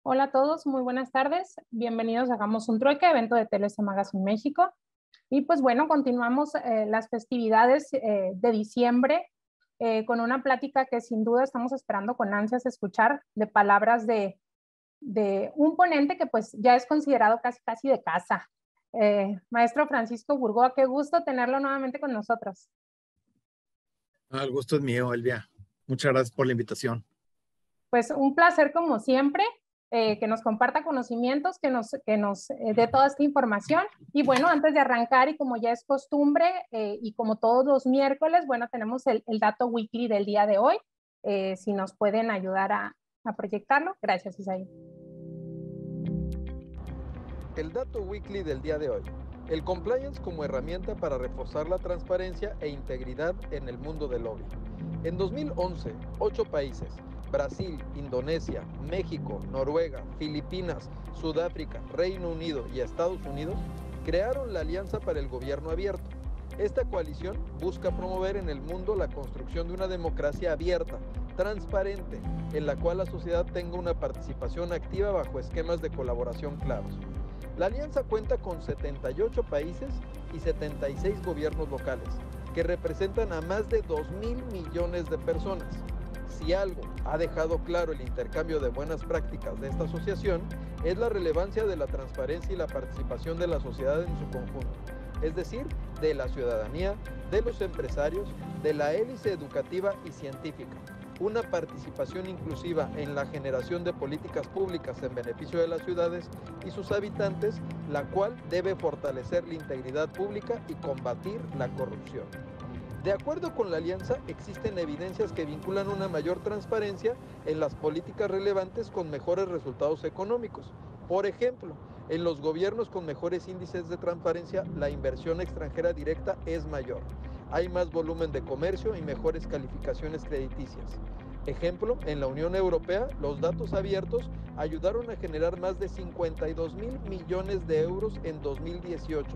Hola a todos, muy buenas tardes. Bienvenidos a Hagamos un Trueque, evento de TLC Magazine México. Y pues bueno, continuamos las festividades de diciembre con una plática que sin duda estamos esperando con ansias escuchar de palabras de un ponente que pues ya es considerado casi de casa. Maestro Francisco Burgoa, qué gusto tenerlo nuevamente con nosotros. El gusto es mío, Elvia. Muchas gracias por la invitación. Pues un placer como siempre, que nos comparta conocimientos, que nos dé toda esta información. Y bueno, antes de arrancar y como ya es costumbre y como todos los miércoles, bueno, tenemos el dato weekly del día de hoy. Si nos pueden ayudar a proyectarlo. Gracias, Isaí. El dato weekly del día de hoy. El compliance como herramienta para reforzar la transparencia e integridad en el mundo del lobby. En 2011, 8 países, Brasil, Indonesia, México, Noruega, Filipinas, Sudáfrica, Reino Unido y Estados Unidos, crearon la Alianza para el Gobierno Abierto. Esta coalición busca promover en el mundo la construcción de una democracia abierta, transparente, en la cual la sociedad tenga una participación activa bajo esquemas de colaboración claros. La alianza cuenta con 78 países y 76 gobiernos locales, que representan a más de 2.000 millones de personas. Si algo ha dejado claro el intercambio de buenas prácticas de esta asociación, es la relevancia de la transparencia y la participación de la sociedad en su conjunto, es decir, de la ciudadanía, de los empresarios, de la hélice educativa y científica. Una participación inclusiva en la generación de políticas públicas en beneficio de las ciudades y sus habitantes, la cual debe fortalecer la integridad pública y combatir la corrupción. De acuerdo con la alianza, existen evidencias que vinculan una mayor transparencia en las políticas relevantes con mejores resultados económicos. Por ejemplo, en los gobiernos con mejores índices de transparencia, la inversión extranjera directa es mayor. Hay más volumen de comercio y mejores calificaciones crediticias. Ejemplo, en la Unión Europea, los datos abiertos ayudaron a generar más de 52.000 millones de euros en 2018.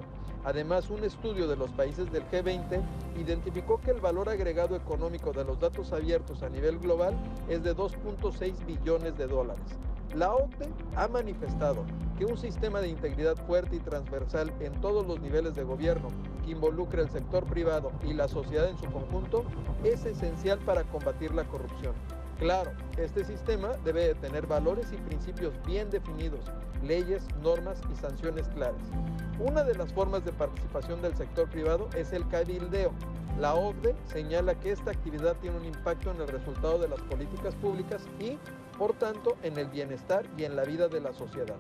Además, un estudio de los países del G20 identificó que el valor agregado económico de los datos abiertos a nivel global es de 2.6 billones de dólares. La OCDE ha manifestado que un sistema de integridad fuerte y transversal en todos los niveles de gobierno que involucre al sector privado y la sociedad en su conjunto es esencial para combatir la corrupción. Claro, este sistema debe de tener valores y principios bien definidos, leyes, normas y sanciones claras. Una de las formas de participación del sector privado es el cabildeo. La OCDE señala que esta actividad tiene un impacto en el resultado de las políticas públicas y, por tanto, en el bienestar y en la vida de la sociedad.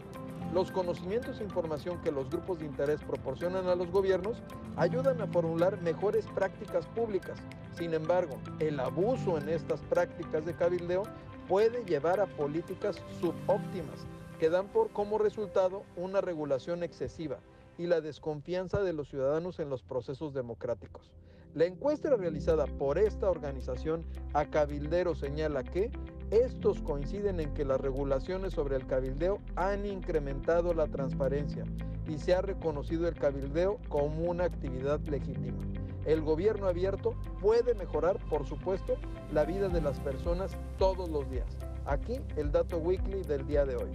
Los conocimientos e información que los grupos de interés proporcionan a los gobiernos ayudan a formular mejores prácticas públicas. Sin embargo, el abuso en estas prácticas de cabildeo puede llevar a políticas subóptimas que dan como resultado una regulación excesiva y la desconfianza de los ciudadanos en los procesos democráticos. La encuesta realizada por esta organización a cabilderos señala que estos coinciden en que las regulaciones sobre el cabildeo han incrementado la transparencia y se ha reconocido el cabildeo como una actividad legítima. El gobierno abierto puede mejorar, por supuesto, la vida de las personas todos los días. Aquí el dato weekly del día de hoy.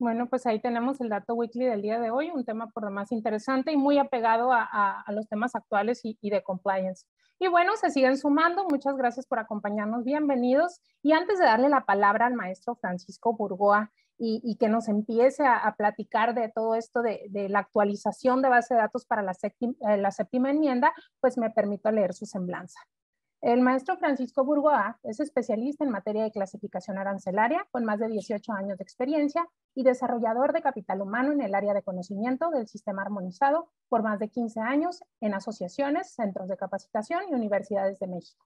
Bueno, pues ahí tenemos el dato weekly del día de hoy, un tema por lo más interesante y muy apegado a los temas actuales y de compliance. Y bueno, se siguen sumando. Muchas gracias por acompañarnos. Bienvenidos. Y antes de darle la palabra al maestro Francisco Burgoa y que nos empiece a platicar de todo esto de la actualización de base de datos para la séptima enmienda, pues me permito leer su semblanza. El maestro Francisco Burgoa es especialista en materia de clasificación arancelaria con más de 18 años de experiencia y desarrollador de capital humano en el área de conocimiento del sistema armonizado por más de 15 años en asociaciones, centros de capacitación y universidades de México.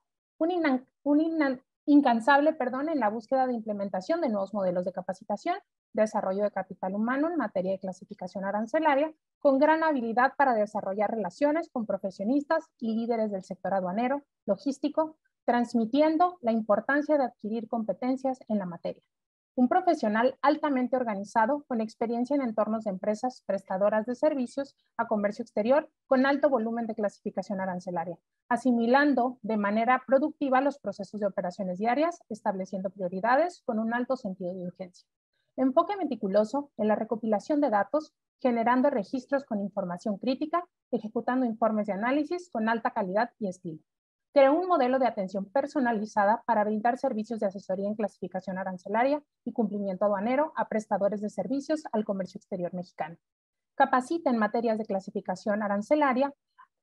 Incansable en la búsqueda de implementación de nuevos modelos de capacitación, desarrollo de capital humano en materia de clasificación arancelaria, con gran habilidad para desarrollar relaciones con profesionistas y líderes del sector aduanero, logístico, transmitiendo la importancia de adquirir competencias en la materia. un profesional altamente organizado con experiencia en entornos de empresas prestadoras de servicios a comercio exterior con alto volumen de clasificación arancelaria, asimilando de manera productiva los procesos de operaciones diarias, estableciendo prioridades con un alto sentido de urgencia. Enfoque meticuloso en la recopilación de datos, generando registros con información crítica, ejecutando informes de análisis con alta calidad y estilo. Creó un modelo de atención personalizada para brindar servicios de asesoría en clasificación arancelaria y cumplimiento aduanero a prestadores de servicios al comercio exterior mexicano. Capacita en materias de clasificación arancelaria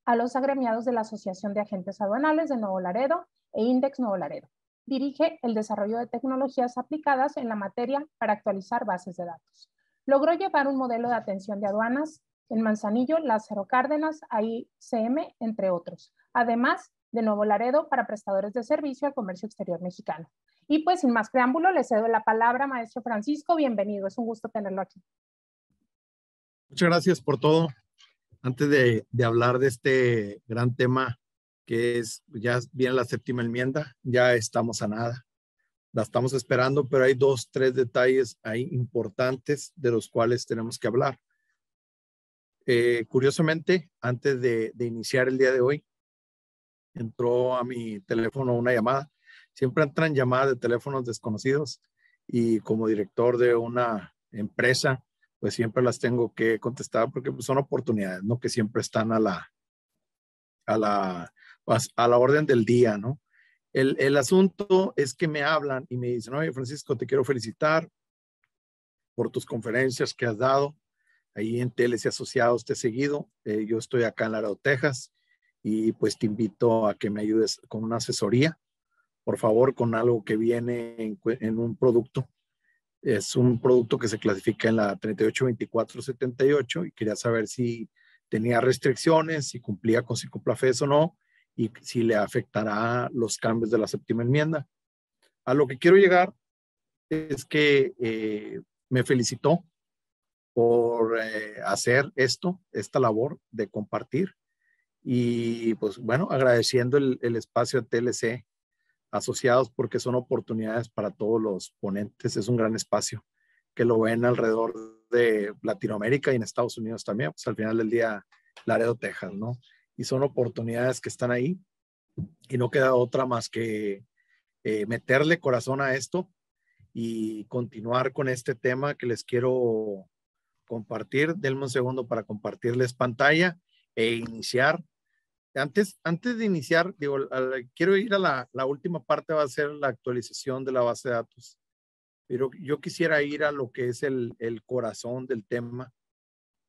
a los agremiados de la Asociación de Agentes Aduanales de Nuevo Laredo e Index Nuevo Laredo. Dirige el desarrollo de tecnologías aplicadas en la materia para actualizar bases de datos. Logró llevar un modelo de atención de aduanas en Manzanillo, Lázaro Cárdenas, AICM, entre otros. Además de Nuevo Laredo para prestadores de servicio al comercio exterior mexicano. Y pues sin más preámbulo, le cedo la palabra, maestro Francisco. Bienvenido, es un gusto tenerlo aquí. Muchas gracias por todo. Antes de hablar de este gran tema, que es, ya viene la séptima enmienda, ya estamos a nada. La estamos esperando, pero hay 2, 3 detalles ahí importantes de los cuales tenemos que hablar. Curiosamente, antes de iniciar el día de hoy, entró a mi teléfono una llamada. Siempre entran llamadas de teléfonos desconocidos y como director de una empresa, pues siempre las tengo que contestar porque pues, son oportunidades, ¿no? Que siempre están a la orden del día, ¿no? El asunto es que me hablan y me dicen, oye, Francisco, te quiero felicitar por tus conferencias que has dado. Ahí en TLC Asociados te he seguido. Yo estoy acá en Laredo, Texas. Y pues te invito a que me ayudes con una asesoría, por favor, con algo que viene en un producto. Es un producto que se clasifica en la 382478 y quería saber si tenía restricciones, si cumplía con Cicoplafes o no y si le afectará los cambios de la séptima enmienda. A lo que quiero llegar es que me felicitó por hacer esta labor de compartir. Y pues bueno, agradeciendo el espacio de TLC Asociados porque son oportunidades para todos los ponentes. Es un gran espacio que lo ven alrededor de Latinoamérica y en Estados Unidos también. Pues al final del día, Laredo, Texas, ¿no? Y son oportunidades que están ahí y no queda otra más que meterle corazón a esto y continuar con este tema que les quiero compartir. Denme un segundo para compartirles pantalla e iniciar. Antes de iniciar, digo, quiero ir a la última parte, va a ser la actualización de la base de datos. Pero yo quisiera ir a lo que es el corazón del tema,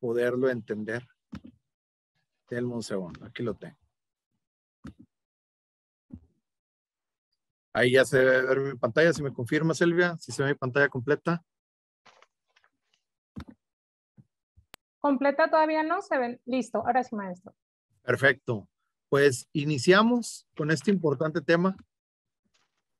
poderlo entender. Denme un segundo, aquí lo tengo. Ahí ya se debe ver mi pantalla, si me confirma, Silvia, si se ve mi pantalla completa. Completa todavía no, se ven. Listo, ahora sí, maestro. Perfecto. Pues iniciamos con este importante tema,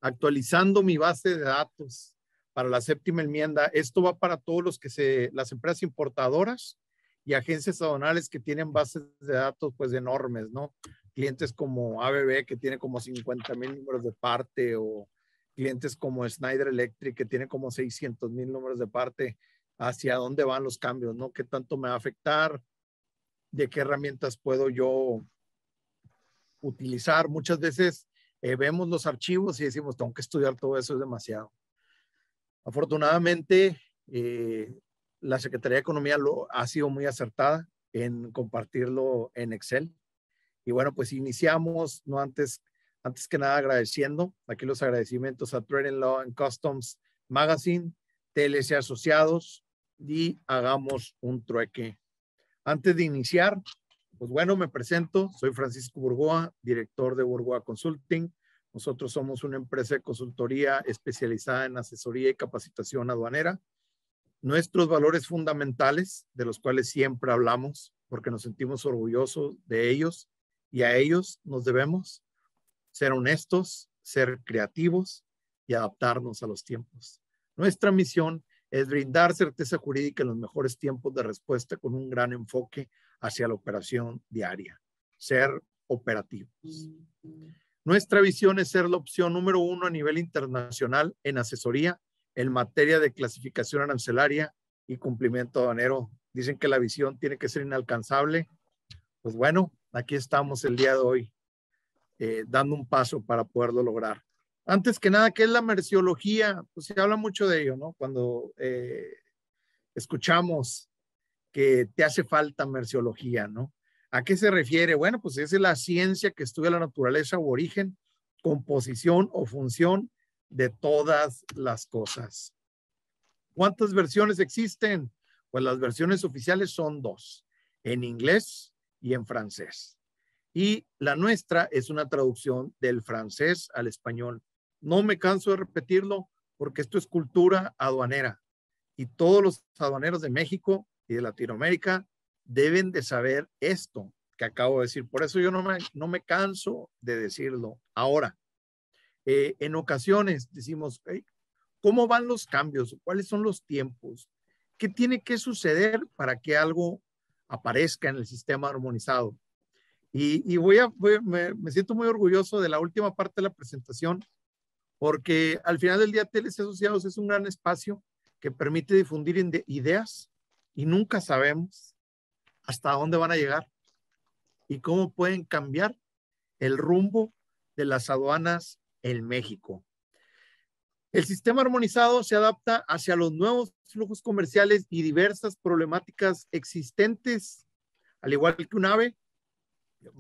actualizando mi base de datos para la séptima enmienda. Esto va para todos los que las empresas importadoras y agencias aduanales que tienen bases de datos pues enormes, ¿no? Clientes como ABB que tiene como 50,000 números de parte o clientes como Schneider Electric que tiene como 600,000 números de parte. ¿Hacia dónde van los cambios, no? ¿Qué tanto me va a afectar? ¿De qué herramientas puedo yo utilizar? Muchas veces vemos los archivos y decimos, tengo que estudiar todo eso, es demasiado. Afortunadamente, la Secretaría de Economía ha sido muy acertada en compartirlo en Excel. Y bueno, pues iniciamos, no antes que nada agradeciendo, aquí los agradecimientos a Trade & Law and Customs Magazine, TLC Asociados, y hagamos un trueque. Antes de iniciar, pues bueno, me presento, soy Francisco Burgoa, director de Burgoa Consulting. Nosotros somos una empresa de consultoría especializada en asesoría y capacitación aduanera. Nuestros valores fundamentales, de los cuales siempre hablamos, porque nos sentimos orgullosos de ellos y a ellos nos debemos ser honestos, ser creativos y adaptarnos a los tiempos. Nuestra misión es brindar certeza jurídica en los mejores tiempos de respuesta con un gran enfoque hacia la operación diaria, ser operativos. Nuestra visión es ser la opción número 1 a nivel internacional en asesoría en materia de clasificación arancelaria y cumplimiento aduanero. Dicen que la visión tiene que ser inalcanzable. Pues bueno, aquí estamos el día de hoy, dando un paso para poderlo lograr. Antes que nada, ¿qué es la merciología? Pues se habla mucho de ello, ¿no? Cuando escuchamos que te hace falta merciología, ¿no? ¿A qué se refiere? Bueno, pues es la ciencia que estudia la naturaleza u origen, composición o función de todas las cosas. ¿Cuántas versiones existen? Pues las versiones oficiales son 2, en inglés y en francés. Y la nuestra es una traducción del francés al español. No me canso de repetirlo porque esto es cultura aduanera y todos los aduaneros de México y de Latinoamérica deben de saber esto que acabo de decir. Por eso yo no me canso de decirlo. Ahora, en ocasiones decimos, hey, ¿cómo van los cambios? ¿Cuáles son los tiempos? ¿Qué tiene que suceder para que algo aparezca en el sistema armonizado? Y me siento muy orgulloso de la última parte de la presentación, porque al final del día TLC Asociados es un gran espacio que permite difundir ideas y nunca sabemos hasta dónde van a llegar y cómo pueden cambiar el rumbo de las aduanas en México. El sistema armonizado se adapta hacia los nuevos flujos comerciales y diversas problemáticas existentes, al igual que un ave,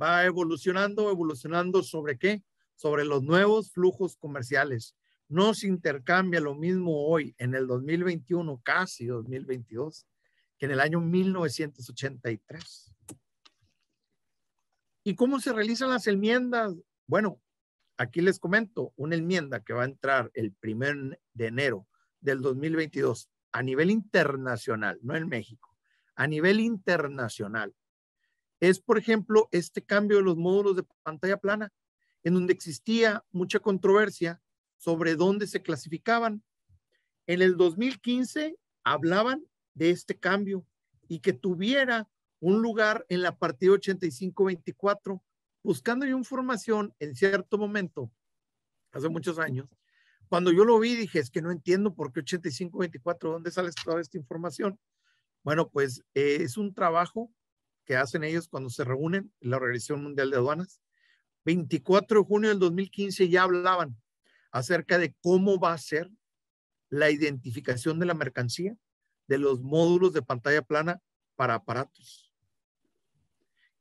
va evolucionando ¿sobre qué? Sobre los nuevos flujos comerciales. No se intercambia lo mismo hoy, en el 2021, casi 2022, que en el año 1983. ¿Y cómo se realizan las enmiendas? Bueno, aquí les comento, una enmienda que va a entrar el 1 de enero del 2022 a nivel internacional, no en México, a nivel internacional. Es, por ejemplo, este cambio de los módulos de pantalla plana, en donde existía mucha controversia sobre dónde se clasificaban. En el 2015 hablaban de este cambio y que tuviera un lugar en la partida 8524, buscando yo información en cierto momento, hace muchos años. Cuando yo lo vi, dije, es que no entiendo por qué 8524, ¿dónde sale toda esta información? Bueno, pues es un trabajo que hacen ellos cuando se reúnen en la Organización Mundial de Aduanas. 24 de junio del 2015 ya hablaban acerca de cómo va a ser la identificación de la mercancía de los módulos de pantalla plana para aparatos.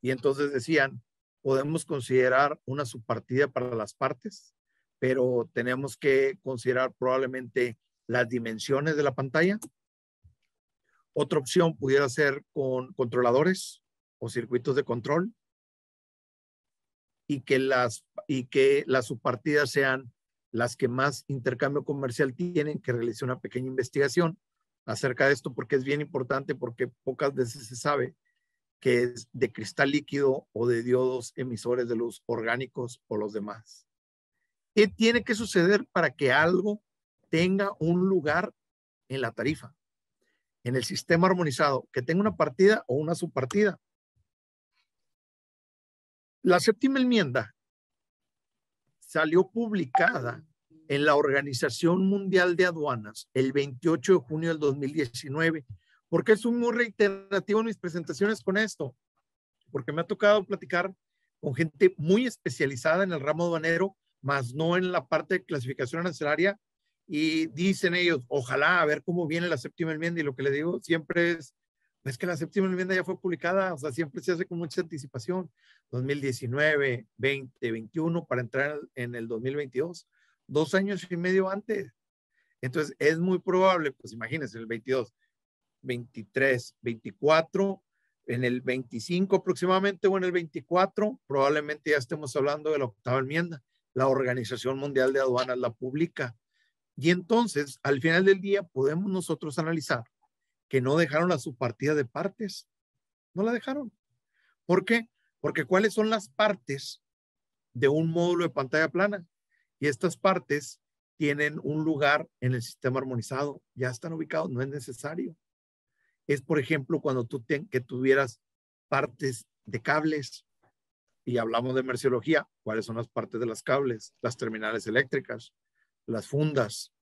Y entonces decían, podemos considerar una subpartida para las partes, pero tenemos que considerar probablemente las dimensiones de la pantalla. Otra opción pudiera ser con controladores o circuitos de control y que las subpartidas sean las que más intercambio comercial tienen, que realice una pequeña investigación acerca de esto, porque es bien importante, porque pocas veces se sabe que es de cristal líquido o de diodos emisores de luz orgánicos o los demás. ¿Qué tiene que suceder para que algo tenga un lugar en la tarifa, en el sistema armonizado, que tenga una partida o una subpartida? La séptima enmienda salió publicada en la Organización Mundial de Aduanas el 28 de junio del 2019. ¿Por qué soy muy reiterativo en mis presentaciones con esto? Porque me ha tocado platicar con gente muy especializada en el ramo aduanero, más no en la parte de clasificación arancelaria, y dicen ellos, ojalá a ver cómo viene la séptima enmienda, y lo que le digo siempre es que la séptima enmienda ya fue publicada, o sea, siempre se hace con mucha anticipación, 2019, 20, 21, para entrar en el 2022, 2 años y medio antes. Entonces, es muy probable, pues imagínense, el 22, 23, 24, en el 25 aproximadamente o en el 24, probablemente ya estemos hablando de la octava enmienda. La Organización Mundial de Aduanas la publica. Y entonces, al final del día, podemos nosotros analizar que no dejaron la subpartida de partes. No la dejaron. ¿Por qué? Porque ¿cuáles son las partes de un módulo de pantalla plana? Y estas partes tienen un lugar en el sistema armonizado. Ya están ubicados, no es necesario. Es, por ejemplo, cuando tú que tuvieras partes de cables, y hablamos de merciología, ¿cuáles son las partes de los cables? Las terminales eléctricas, las fundas,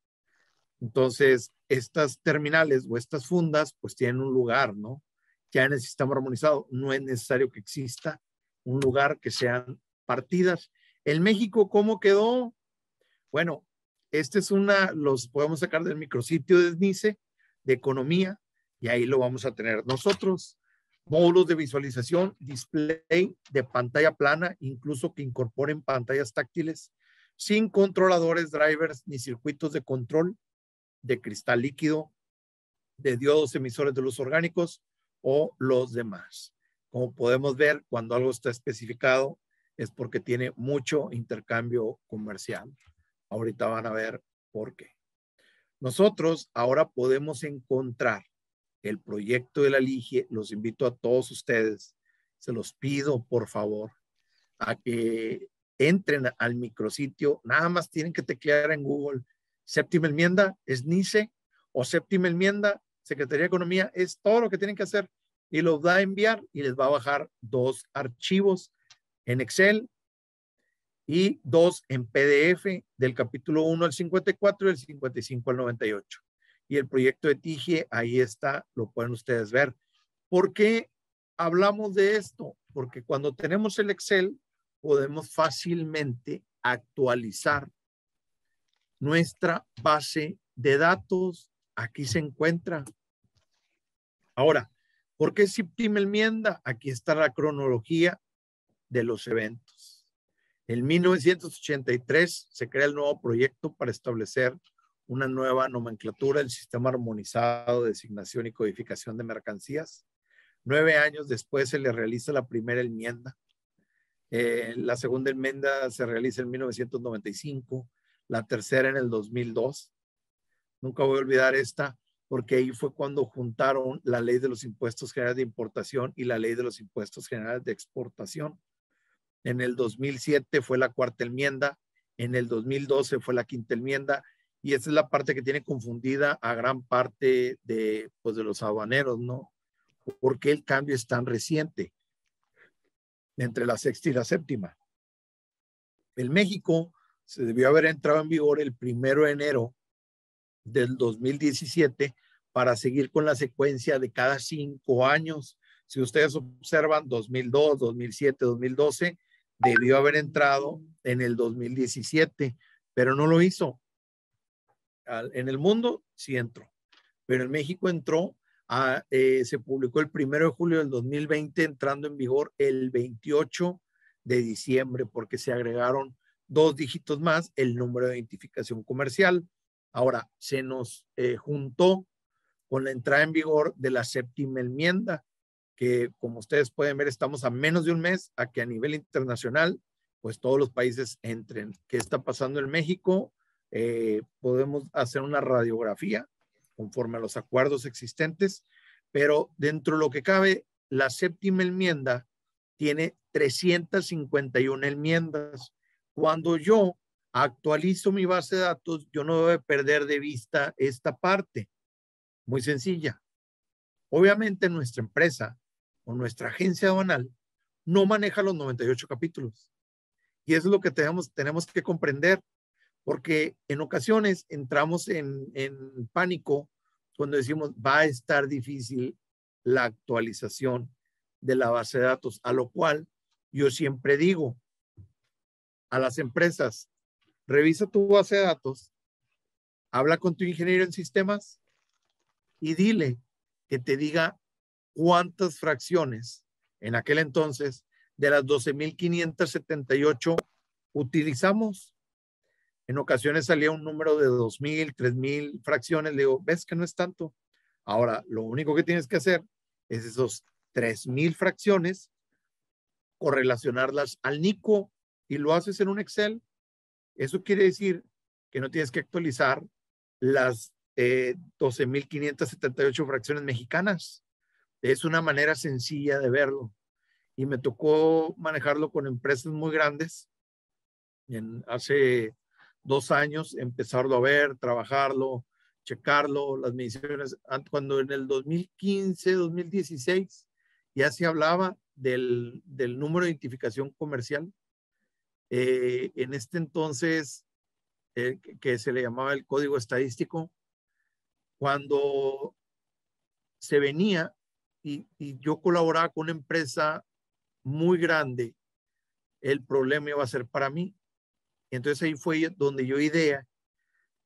Entonces, estas terminales o estas fundas, pues tienen un lugar, ¿no? Ya en el sistema armonizado no es necesario que exista un lugar que sean partidas. En México, ¿cómo quedó? Bueno, los podemos sacar del micrositio de SNICE, de economía, y ahí lo vamos a tener nosotros. Módulos de visualización, display de pantalla plana, incluso que incorporen pantallas táctiles, sin controladores, drivers, ni circuitos de control de cristal líquido, de diodos emisores de luz orgánicos o los demás. Como podemos ver, cuando algo está especificado es porque tiene mucho intercambio comercial. Ahorita van a ver por qué. Nosotros ahora podemos encontrar el proyecto de la LIGIE. Los invito a todos ustedes, se los pido por favor, a que entren al micrositio. Nada más tienen que teclear en Google séptima enmienda, SNICE, o séptima enmienda, Secretaría de Economía. Es todo lo que tienen que hacer y los va a enviar y les va a bajar 2 archivos en Excel y 2 en PDF del capítulo 1 al 54 y del 55 al 98. Y el proyecto de TIGIE, ahí está, lo pueden ustedes ver. ¿Por qué hablamos de esto? Porque cuando tenemos el Excel, podemos fácilmente actualizar nuestra base de datos. Aquí se encuentra. Ahora, ¿por qué séptima enmienda? Aquí está la cronología de los eventos. En 1983 se crea el nuevo proyecto para establecer una nueva nomenclatura del sistema armonizado de designación y codificación de mercancías. 9 años después se le realiza la primera enmienda. La segunda enmienda se realiza en 1995, la tercera en el 2002. Nunca voy a olvidar esta, porque ahí fue cuando juntaron la ley de los impuestos generales de importación y la ley de los impuestos generales de exportación. En el 2007 fue la cuarta enmienda, en el 2012 fue la quinta enmienda, y esa es la parte que tiene confundida a gran parte de los aduaneros, ¿no? ¿Por qué el cambio es tan reciente entre la sexta y la séptima? En México se debió haber entrado en vigor el 1 de enero del 2017 para seguir con la secuencia de cada 5 años. Si ustedes observan, 2002, 2007, 2012, debió haber entrado en el 2017, pero no lo hizo. En el mundo sí entró, pero en México entró, se publicó el 1 de julio del 2020, entrando en vigor el 28 de diciembre, porque se agregaron 2 dígitos más, el número de identificación comercial. Ahora, se nos juntó con la entrada en vigor de la séptima enmienda, que como ustedes pueden ver, estamos a menos de un mes a que a nivel internacional, pues todos los países entren. ¿Qué está pasando en México? Podemos hacer una radiografía conforme a los acuerdos existentes, pero dentro de lo que cabe, la séptima enmienda tiene 351 enmiendas. Cuando yo actualizo mi base de datos, yo no debo perder de vista esta parte. Muy sencilla. Obviamente nuestra empresa o nuestra agencia aduanal no maneja los 98 capítulos. Y eso es lo que tenemos que comprender, porque en ocasiones entramos en pánico cuando decimos va a estar difícil la actualización de la base de datos, a lo cual yo siempre digo a las empresas, revisa tu base de datos, habla con tu ingeniero en sistemas y dile que te diga cuántas fracciones en aquel entonces de las 12,578 utilizamos. En ocasiones salía un número de 2,000, 3,000 fracciones. Le digo, ¿ves que no es tanto? Ahora, lo único que tienes que hacer es esos 3,000 fracciones, correlacionarlas al NICO y lo haces en un Excel. Eso quiere decir que no tienes que actualizar las 12,578 fracciones mexicanas. Es una manera sencilla de verlo. Y me tocó manejarlo con empresas muy grandes. Hace 2 años, empezarlo a ver, trabajarlo, checarlo, las mediciones. Cuando en el 2015, 2016, ya se hablaba del número de identificación comercial. En este entonces, que se le llamaba el código estadístico, cuando se venía y yo colaboraba con una empresa muy grande, el problema iba a ser para mí. Entonces ahí fue donde yo ideé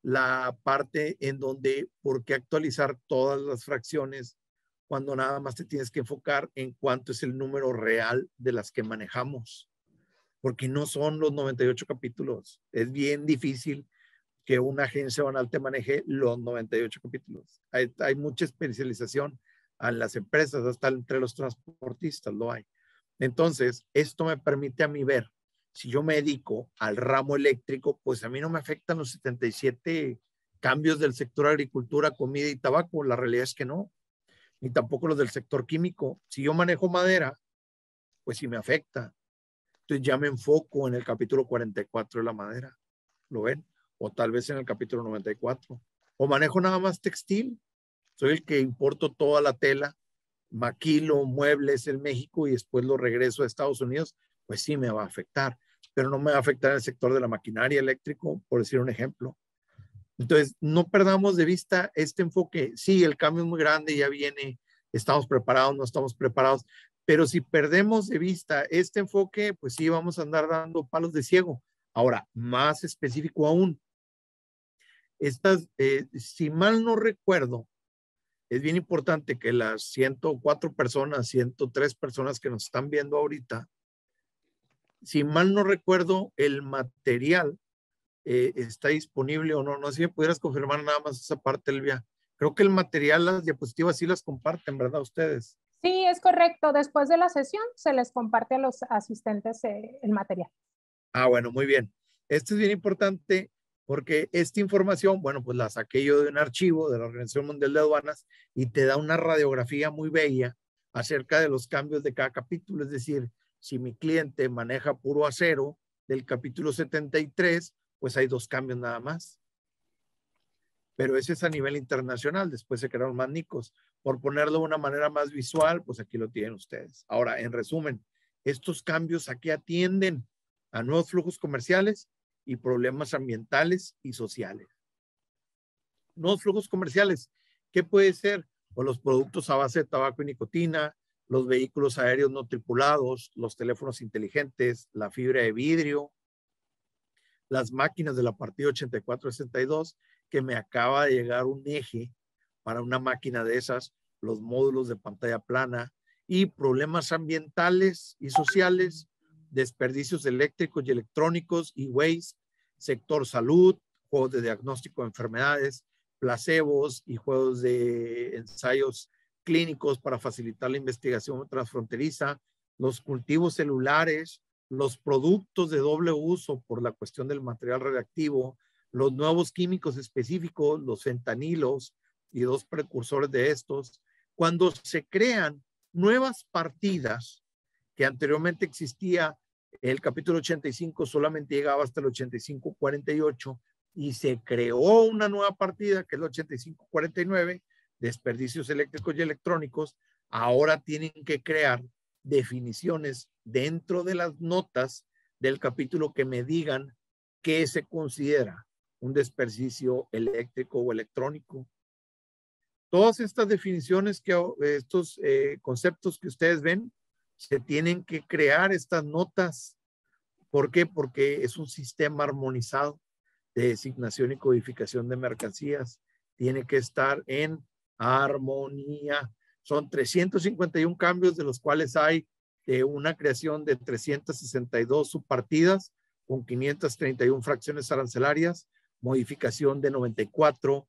la parte en donde, ¿por qué actualizar todas las fracciones cuando nada más te tienes que enfocar en cuánto es el número real de las que manejamos? Porque no son los 98 capítulos. Es bien difícil que una agencia banal te maneje los 98 capítulos. Hay mucha especialización en las empresas, hasta entre los transportistas lo hay. Entonces, esto me permite a mí ver, si yo me dedico al ramo eléctrico, pues a mí no me afectan los 77 cambios del sector agricultura, comida y tabaco. La realidad es que no, ni tampoco los del sector químico. Si yo manejo madera, pues sí me afecta. Entonces ya me enfoco en el capítulo 44 de la madera. ¿Lo ven? O tal vez en el capítulo 94. O manejo nada más textil. Soy el que importo toda la tela, maquilo muebles en México y después lo regreso a Estados Unidos, pues sí me va a afectar, pero no me va a afectar en el sector de la maquinaria eléctrico, por decir un ejemplo. Entonces, no perdamos de vista este enfoque. Sí, el cambio es muy grande, ya viene, estamos preparados, no estamos preparados, pero si perdemos de vista este enfoque, pues sí, vamos a andar dando palos de ciego. Ahora, más específico aún, si mal no recuerdo, es bien importante que las 104 personas, 103 personas que nos están viendo ahorita, si mal no recuerdo, el material está disponible o no. No sé si me pudieras confirmar nada más esa parte, Elvia. Creo que el material, las diapositivas sí las comparten, ¿verdad? Ustedes. Sí, es correcto. Después de la sesión se les comparte a los asistentes el material. Ah, bueno, muy bien. Esto es bien importante porque esta información, bueno, pues la saqué yo de un archivo de la Organización Mundial de Aduanas y te da una radiografía muy bella acerca de los cambios de cada capítulo. Es decir, si mi cliente maneja puro acero del capítulo 73, pues hay 2 cambios nada más. Pero ese es a nivel internacional. Después se crearon más NICOs. Por ponerlo de una manera más visual, pues aquí lo tienen ustedes. Ahora, en resumen, estos cambios aquí atienden a nuevos flujos comerciales y problemas ambientales y sociales. Nuevos flujos comerciales, ¿qué puede ser? Pues los productos a base de tabaco y nicotina, los vehículos aéreos no tripulados, los teléfonos inteligentes, la fibra de vidrio, las máquinas de la partida 8462, que me acaba de llegar un eje para una máquina de esas, los módulos de pantalla plana y problemas ambientales y sociales, desperdicios eléctricos y electrónicos y waste, sector salud, juegos de diagnóstico de enfermedades, placebos y juegos de ensayos clínicos para facilitar la investigación transfronteriza, los cultivos celulares, los productos de doble uso por la cuestión del material radiactivo, los nuevos químicos específicos, los fentanilos y 2 precursores de estos, cuando se crean nuevas partidas que anteriormente existía, el capítulo 85 solamente llegaba hasta el 8548 y se creó una nueva partida que es el 8549, desperdicios eléctricos y electrónicos. Ahora tienen que crear definiciones dentro de las notas del capítulo que me digan qué se considera un desperdicio eléctrico o electrónico. Todas estas definiciones, estos conceptos que ustedes ven, se tienen que crear estas notas. ¿Por qué? Porque es un sistema armonizado de designación y codificación de mercancías. Tiene que estar en armonía. Son 351 cambios, de los cuales hay una creación de 362 subpartidas con 531 fracciones arancelarias, modificación de 94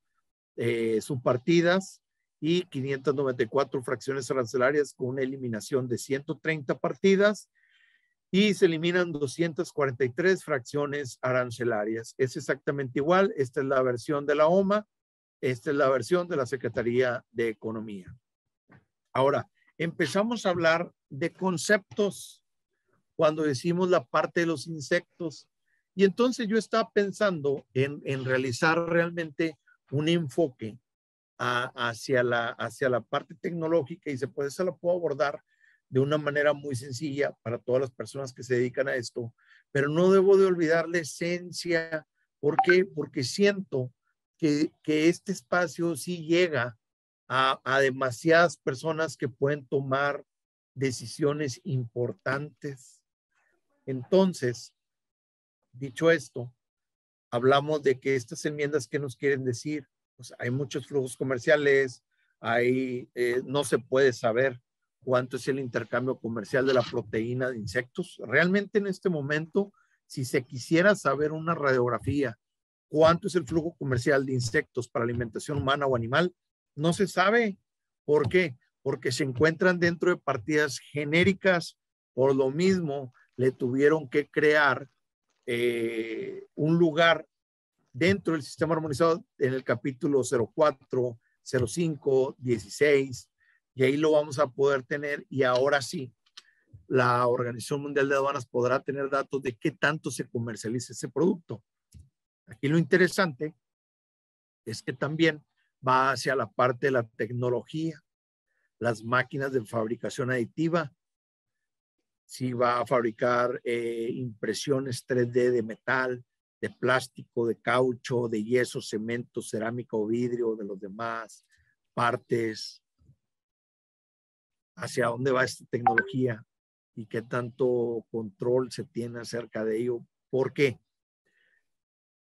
subpartidas y 594 fracciones arancelarias con una eliminación de 130 partidas y se eliminan 243 fracciones arancelarias. Es exactamente igual. Esta es la versión de la OMA, esta es la versión de la Secretaría de Economía. Ahora, empezamos a hablar de conceptos cuando decimos la parte de los insectos. Y entonces yo estaba pensando en realizar realmente un enfoque hacia la parte tecnológica y se la puedo abordar de una manera muy sencilla para todas las personas que se dedican a esto, pero no debo de olvidar la esencia. ¿Por qué? Porque siento que este espacio sí llega a demasiadas personas que pueden tomar decisiones importantes. Entonces, dicho esto, hablamos de que estas enmiendas, ¿qué nos quieren decir? Pues hay muchos flujos comerciales, no se puede saber cuánto es el intercambio comercial de la proteína de insectos. Realmente en este momento, si se quisiera saber una radiografía, cuánto es el flujo comercial de insectos para alimentación humana o animal, no se sabe. ¿Por qué? Porque se encuentran dentro de partidas genéricas. Por lo mismo, le tuvieron que crear un lugar dentro del sistema armonizado en el capítulo 04, 05, 16, y ahí lo vamos a poder tener. Y ahora sí, la Organización Mundial de Aduanas podrá tener datos de qué tanto se comercializa ese producto. Aquí lo interesante es que también va hacia la parte de la tecnología, las máquinas de fabricación aditiva. Si va a fabricar impresiones 3D de metal, de plástico, de caucho, de yeso, cemento, cerámica o vidrio, de los demás partes. ¿Hacia dónde va esta tecnología? ¿Y qué tanto control se tiene acerca de ello? ¿Por qué?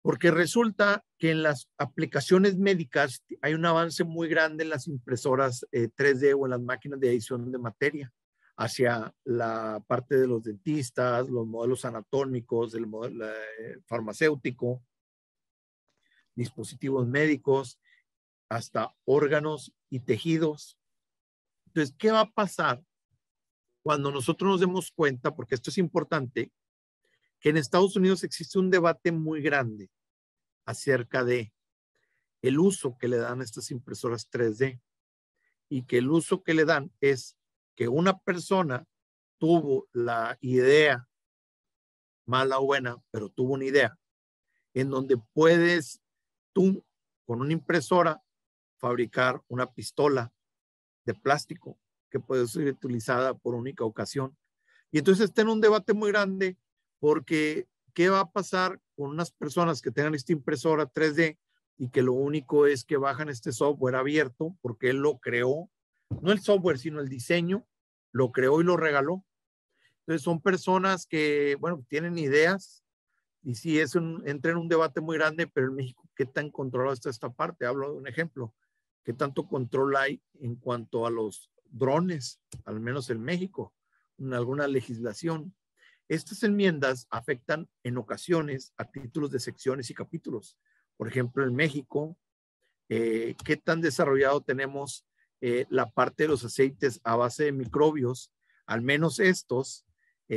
Porque resulta que en las aplicaciones médicas hay un avance muy grande en las impresoras 3D o en las máquinas de edición de materia, hacia la parte de los dentistas, los modelos anatómicos, el modelo farmacéutico, dispositivos médicos, hasta órganos y tejidos. Entonces, ¿qué va a pasar cuando nosotros nos demos cuenta? Porque esto es importante, que en Estados Unidos existe un debate muy grande acerca de el uso que le dan a estas impresoras 3D, y que el uso que le dan es que una persona tuvo la idea, mala o buena, pero tuvo una idea, en donde puedes tú, con una impresora, fabricar una pistola de plástico que puede ser utilizada por única ocasión. Y entonces está en un debate muy grande, porque ¿qué va a pasar con unas personas que tengan esta impresora 3D y que lo único es que bajan este software abierto, porque él lo creó? No el software, sino el diseño, lo creó y lo regaló. Entonces son personas que, bueno, tienen ideas, y sí, entra en un debate muy grande. Pero en México, ¿qué tan controlado está esta parte? Hablo de un ejemplo. ¿Qué tanto control hay en cuanto a los drones, al menos en México, en alguna legislación? Estas enmiendas afectan en ocasiones a títulos de secciones y capítulos. Por ejemplo, en México, ¿qué tan desarrollado tenemos la parte de los aceites a base de microbios? Al menos estos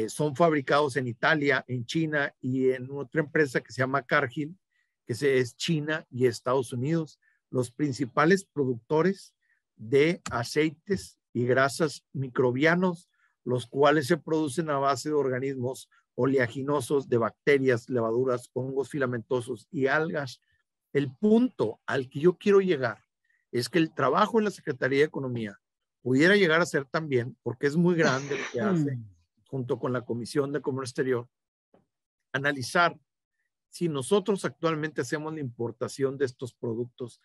son fabricados en Italia, en China y en otra empresa que se llama Cargill, que es China y Estados Unidos, los principales productores de aceites y grasas microbianos, los cuales se producen a base de organismos oleaginosos, de bacterias, levaduras, hongos filamentosos y algas. El punto al que yo quiero llegar es que el trabajo en la Secretaría de Economía pudiera llegar a ser también, porque es muy grande lo que hace, junto con la Comisión de Comercio Exterior, analizar si nosotros actualmente hacemos la importación de estos productos,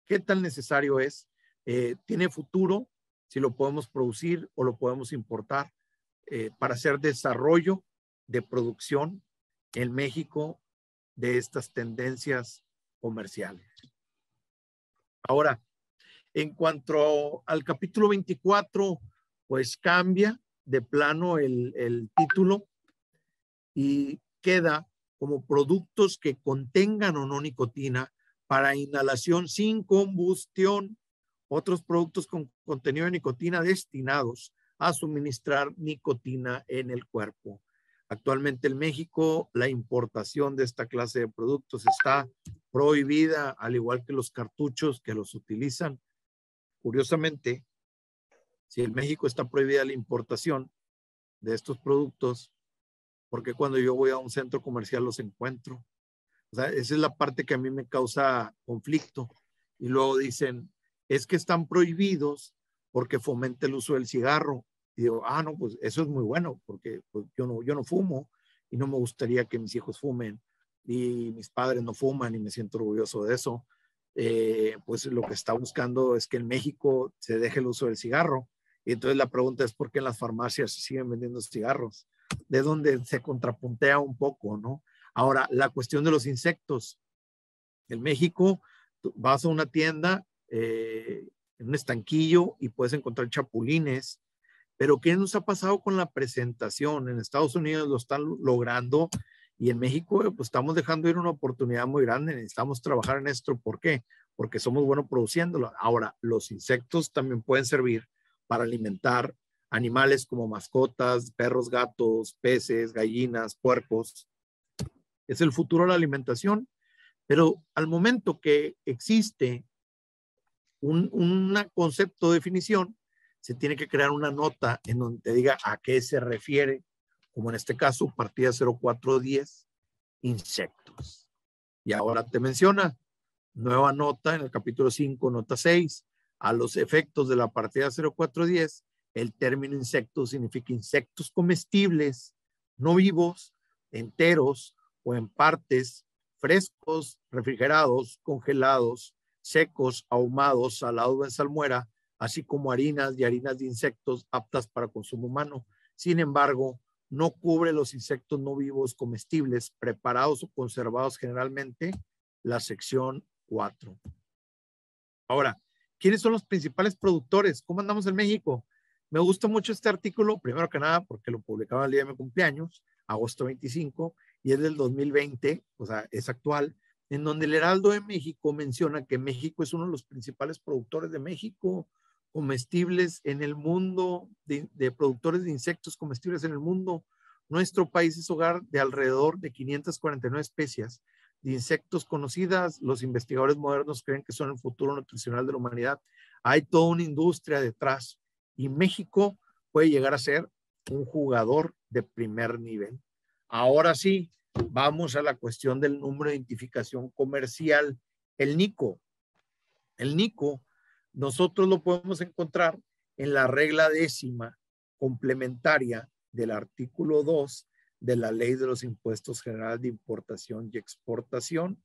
qué tan necesario es, tiene futuro, si lo podemos producir o lo podemos importar, para hacer desarrollo de producción en México de estas tendencias comerciales. Ahora, en cuanto al capítulo 24, pues cambia de plano el título y queda como productos que contengan o no nicotina para inhalación sin combustión, otros productos con contenido de nicotina destinados a suministrar nicotina en el cuerpo. Actualmente en México la importación de esta clase de productos está prohibida, al igual que los cartuchos que los utilizan. Curiosamente, si en México está prohibida la importación de estos productos, ¿por qué cuando yo voy a un centro comercial los encuentro? O sea, esa es la parte que a mí me causa conflicto. Y luego dicen, es que están prohibidos porque fomenta el uso del cigarro. Y digo, no, pues eso es muy bueno, porque pues, yo no fumo y no me gustaría que mis hijos fumen y mis padres no fuman y me siento orgulloso de eso. pues lo que está buscando es que en México se deje el uso del cigarro. Y entonces la pregunta es por qué en las farmacias se siguen vendiendo cigarros, de donde se contrapuntea un poco, ¿no? Ahora, la cuestión de los insectos. En México, tú vas a una tienda, en un estanquillo, y puedes encontrar chapulines, pero ¿qué nos ha pasado con la presentación? En Estados Unidos lo están logrando y en México pues estamos dejando ir una oportunidad muy grande. Necesitamos trabajar en esto. ¿Por qué? Porque somos buenos produciéndolo. Ahora, los insectos también pueden servir para alimentar animales como mascotas, perros, gatos, peces, gallinas, puercos. Es el futuro de la alimentación, pero al momento que existe un concepto de definición, se tiene que crear una nota en donde te diga a qué se refiere, como en este caso, partida 0410, insectos. Y ahora te menciona, nueva nota en el capítulo 5, nota 6, a los efectos de la partida 0410, el término insectos significa insectos comestibles, no vivos, enteros o en partes, frescos, refrigerados, congelados, secos, ahumados, salados o en salmuera, así como harinas y harinas de insectos aptas para consumo humano. Sin embargo, no cubre los insectos no vivos comestibles, preparados o conservados generalmente, la sección 4. Ahora, ¿quiénes son los principales productores? ¿Cómo andamos en México? Me gusta mucho este artículo, primero que nada, porque lo publicaron el día de mi cumpleaños, agosto 25, y es del 2020, o sea, es actual, en donde el Heraldo de México menciona que México es uno de los principales productores de México, comestibles en el mundo, de productores de insectos comestibles en el mundo. Nuestro país es hogar de alrededor de 549 especies de insectos conocidas. Los investigadores modernos creen que son el futuro nutricional de la humanidad. Hay toda una industria detrás y México puede llegar a ser un jugador de primer nivel. Ahora sí, vamos a la cuestión del número de identificación comercial, el NICO. El NICO nosotros lo podemos encontrar en la regla 10ª complementaria del artículo 2 de la Ley de los Impuestos Generales de Importación y Exportación,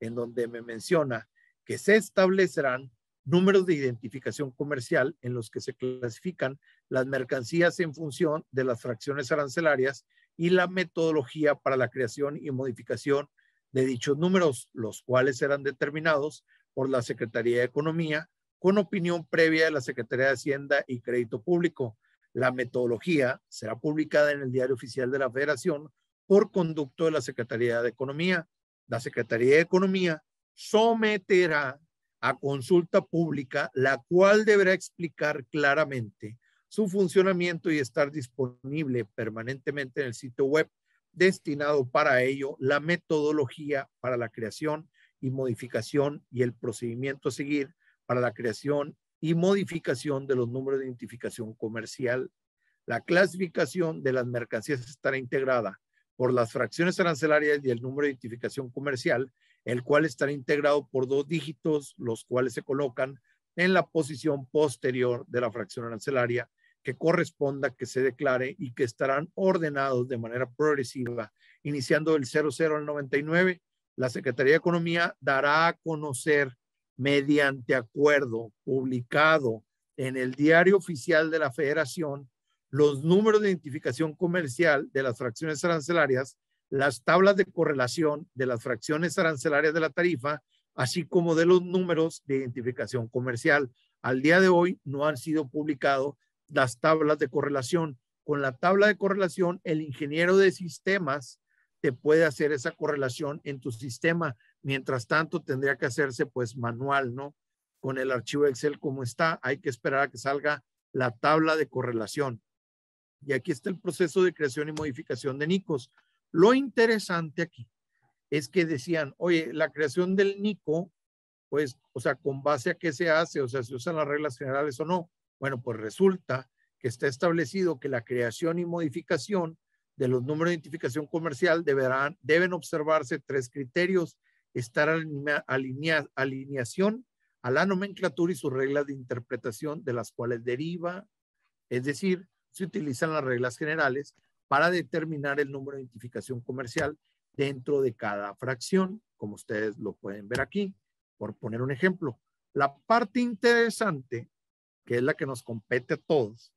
en donde me menciona que se establecerán números de identificación comercial en los que se clasifican las mercancías en función de las fracciones arancelarias y la metodología para la creación y modificación de dichos números, los cuales serán determinados por la Secretaría de Economía con opinión previa de la Secretaría de Hacienda y Crédito Público. La metodología será publicada en el Diario Oficial de la Federación por conducto de la Secretaría de Economía. La Secretaría de Economía someterá a consulta pública, la cual deberá explicar claramente su funcionamiento y estar disponible permanentemente en el sitio web destinado para ello, la metodología para la creación y modificación y el procedimiento a seguir para la creación y modificación de los números de identificación comercial. La clasificación de las mercancías estará integrada por las fracciones arancelarias y el número de identificación comercial, el cual estará integrado por 2 dígitos, los cuales se colocan en la posición posterior de la fracción arancelaria que corresponda que se declare y que estarán ordenados de manera progresiva, iniciando del 00 al 99. La Secretaría de Economía dará a conocer mediante acuerdo publicado en el Diario Oficial de la Federación los números de identificación comercial de las fracciones arancelarias, las tablas de correlación de las fracciones arancelarias de la tarifa, así como de los números de identificación comercial. Al día de hoy no han sido publicados las tablas de correlación. Con la tabla de correlación, el ingeniero de sistemas te puede hacer esa correlación en tu sistema. Mientras tanto, tendría que hacerse pues manual, ¿no? Con el archivo Excel como está, hay que esperar a que salga la tabla de correlación. Y aquí está el proceso de creación y modificación de NICOs. Lo interesante aquí es que decían, oye, la creación del NICO, pues, o sea, ¿con base a qué se hace? O sea, ¿se usan las reglas generales o no? Bueno, pues resulta que está establecido que la creación y modificación de los números de identificación comercial deben observarse 3 criterios: estar alineación a la nomenclatura y sus reglas de interpretación de las cuales deriva, es decir, se utilizan las reglas generales para determinar el número de identificación comercial dentro de cada fracción, como ustedes lo pueden ver aquí. por poner un ejemplo. La parte interesante, que es la que nos compete a todos,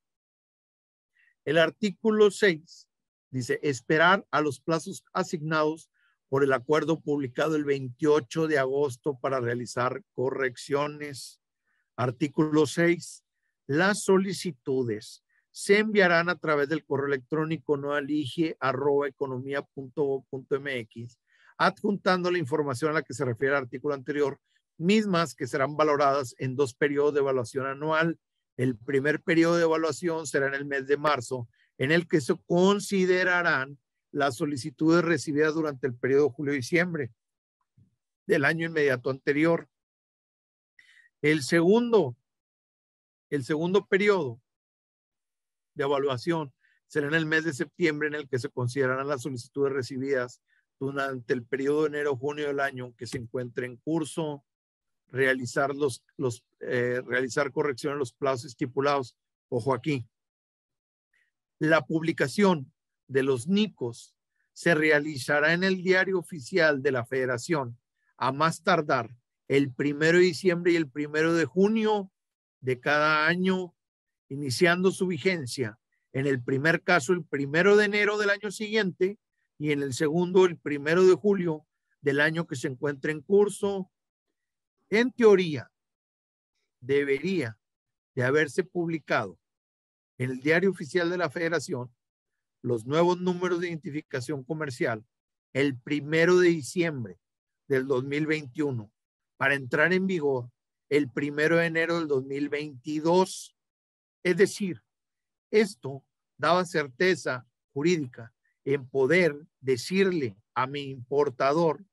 el artículo 6 dice esperar a los plazos asignados por el acuerdo publicado el 28 de agosto para realizar correcciones. Artículo 6. Las solicitudes se enviarán a través del correo electrónico noalige@economia.gov.mx, adjuntando la información a la que se refiere el artículo anterior, mismas que serán valoradas en 2 periodos de evaluación anual. El primer periodo de evaluación será en el mes de marzo, en el que se considerarán las solicitudes recibidas durante el periodo julio-diciembre del año inmediato anterior. El segundo periodo de evaluación será en el mes de septiembre, en el que se considerarán las solicitudes recibidas durante el periodo de enero-junio del año que se encuentre en curso, realizar correcciones en los plazos estipulados. Ojo aquí. La publicación de los NICOS se realizará en el diario oficial de la Federación a más tardar el 1 de diciembre y el 1 de junio de cada año, iniciando su vigencia en el primer caso el 1 de enero del año siguiente y en el segundo el 1 de julio del año que se encuentre en curso. En teoría, debería de haberse publicado en el diario oficial de la Federación los nuevos números de identificación comercial el 1 de diciembre del 2021 para entrar en vigor el 1 de enero del 2022. Es decir, esto daba certeza jurídica en poder decirle a mi importador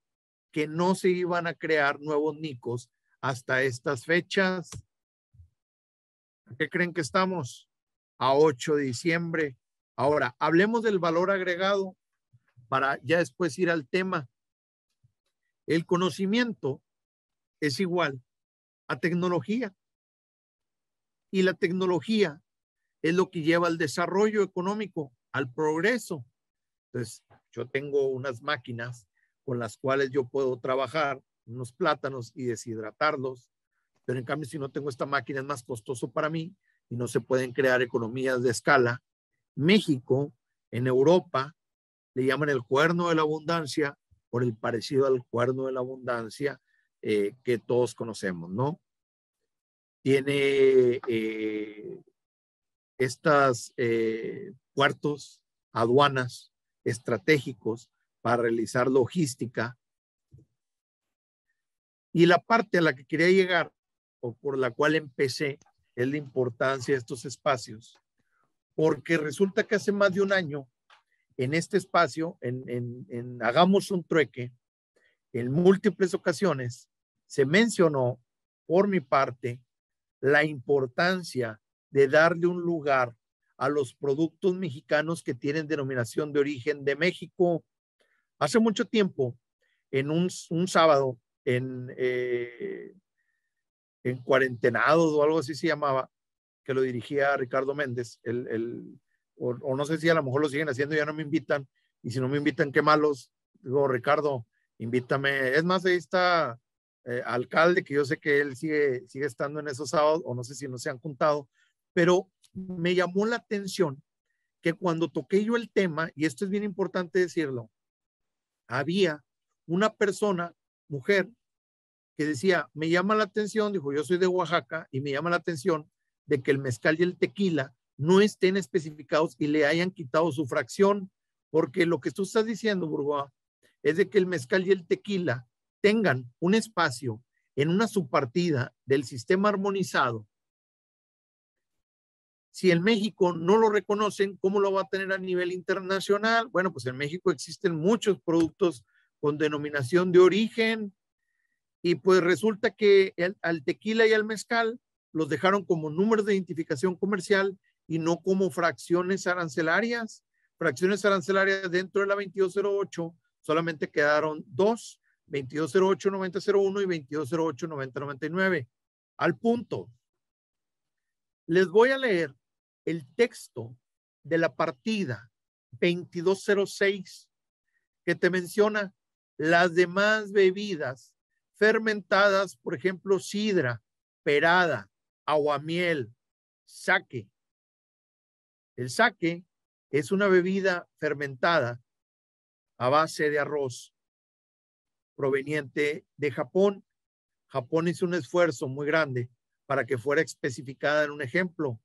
que no se iban a crear nuevos NICOS hasta estas fechas. ¿A qué creen que estamos? A 8 de diciembre. Ahora, hablemos del valor agregado para ya después ir al tema. El conocimiento es igual a tecnología y la tecnología es lo que lleva al desarrollo económico, al progreso. Entonces, yo tengo unas máquinas con las cuales yo puedo trabajar unos plátanos y deshidratarlos, pero en cambio si no tengo esta máquina es más costoso para mí y no se pueden crear economías de escala. México, en Europa, le llaman el cuerno de la abundancia por el parecido al cuerno de la abundancia que todos conocemos, ¿no? Tiene estos puertos, aduanas estratégicos para realizar logística. Y la parte a la que quería llegar, o por la cual empecé, es la importancia de estos espacios, porque resulta que hace más de un año, en este espacio, en Hagamos un Trueque, en múltiples ocasiones, se mencionó, por mi parte, la importancia de darle un lugar a los productos mexicanos que tienen denominación de origen de México. Hace mucho tiempo, en un sábado, en Cuarentenados o algo así se llamaba, que lo dirigía Ricardo Méndez, o no sé si a lo mejor lo siguen haciendo, ya no me invitan, y si no me invitan, qué malos. Digo, Ricardo, invítame. Es más, ahí está alcalde, que yo sé que él sigue estando en esos sábados, o no sé si no se han juntado, pero me llamó la atención que cuando toqué yo el tema, y esto es bien importante decirlo, había una persona, mujer, que decía, me llama la atención, dijo, yo soy de Oaxaca, y me llama la atención de que el mezcal y el tequila no estén especificados y le hayan quitado su fracción, porque lo que tú estás diciendo, Burgoa, es de que el mezcal y el tequila tengan un espacio en una subpartida del sistema armonizado. Si en México no lo reconocen, ¿cómo lo va a tener a nivel internacional? Bueno, pues en México existen muchos productos con denominación de origen y pues resulta que al tequila y al mezcal los dejaron como números de identificación comercial y no como fracciones arancelarias. Fracciones arancelarias dentro de la 2208 solamente quedaron 2, 2208-9001 y 2208-9099. Al punto. Les voy a leer el texto de la partida 2206 que te menciona las demás bebidas fermentadas, por ejemplo, sidra, perada, aguamiel, sake. El sake es una bebida fermentada a base de arroz proveniente de Japón. Japón hizo un esfuerzo muy grande para que fuera especificada en un ejemplo.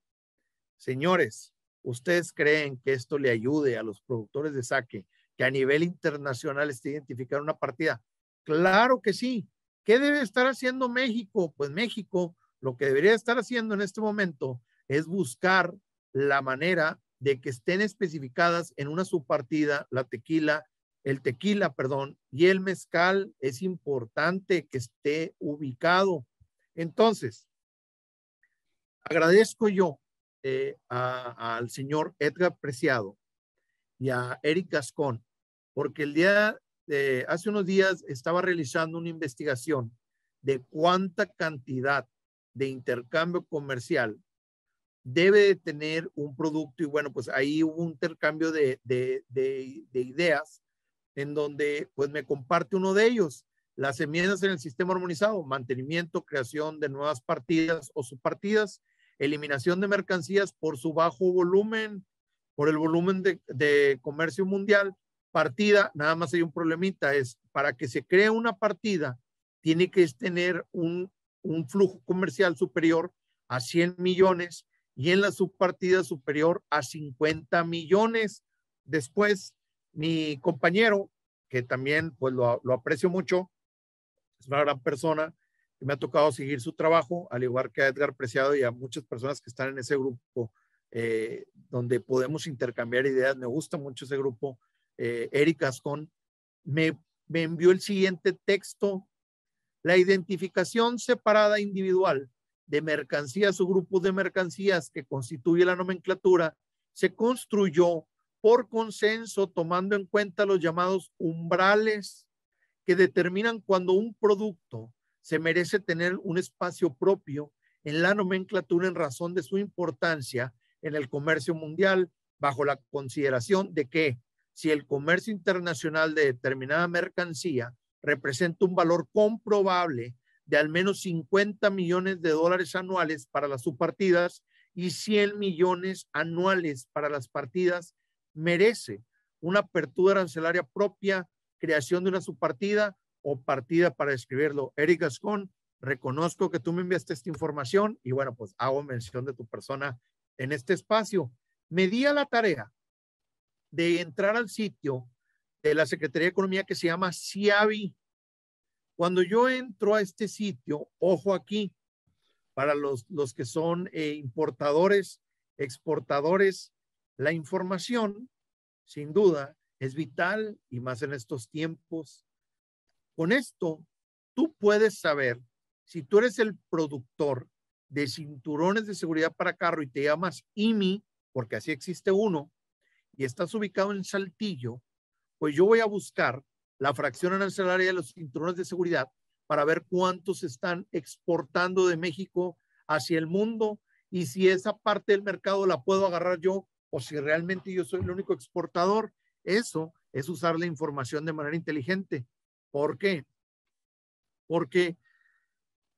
Señores, ¿ustedes creen que esto le ayude a los productores de sake que a nivel internacional esté identificar una partida? Claro que sí. ¿Qué debe estar haciendo México? Pues México lo que debería estar haciendo en este momento es buscar la manera de que estén especificadas en una subpartida el tequila, y el mezcal. Es importante que esté ubicado. Entonces, agradezco yo al señor Edgar Preciado y a Eric Gascón, porque hace unos días estaba realizando una investigación de cuánta cantidad de intercambio comercial debe de tener un producto, y bueno, pues ahí hubo un intercambio de ideas en donde pues me comparte uno de ellos: las enmiendas en el sistema armonizado, mantenimiento, creación de nuevas partidas o subpartidas, eliminación de mercancías por su bajo volumen, por el volumen de comercio mundial. Partida, nada más hay un problemita, es para que se cree una partida, tiene que tener un flujo comercial superior a 100 millones y en la subpartida superior a 50 millones. Después, mi compañero, que también pues lo aprecio mucho, es una gran persona, que me ha tocado seguir su trabajo, al igual que a Edgar Preciado y a muchas personas que están en ese grupo, donde podemos intercambiar ideas. Me gusta mucho ese grupo. Eric Gascón me envió el siguiente texto: la identificación separada individual de mercancías o grupos de mercancías que constituye la nomenclatura se construyó por consenso, tomando en cuenta los llamados umbrales que determinan cuando un producto se merece tener un espacio propio en la nomenclatura en razón de su importancia en el comercio mundial, bajo la consideración de que si el comercio internacional de determinada mercancía representa un valor comprobable de al menos 50 millones de dólares anuales para las subpartidas y 100 millones anuales para las partidas, merece una apertura arancelaria propia, creación de una subpartida o partida para describirlo. Eric Gascón, reconozco que tú me enviaste esta información y bueno, pues hago mención de tu persona en este espacio. Me di a la tarea de entrar al sitio de la Secretaría de Economía que se llama CIABI. Cuando yo entro a este sitio, ojo aquí, para los que son importadores, exportadores, la información, sin duda, es vital y más en estos tiempos. Con esto, tú puedes saber si tú eres el productor de cinturones de seguridad para carro y te llamas IMI, porque así existe uno, y estás ubicado en Saltillo, pues yo voy a buscar la fracción arancelaria de los cinturones de seguridad para ver cuántos están exportando de México hacia el mundo y si esa parte del mercado la puedo agarrar yo o si realmente yo soy el único exportador. Eso es usar la información de manera inteligente. ¿Por qué? Porque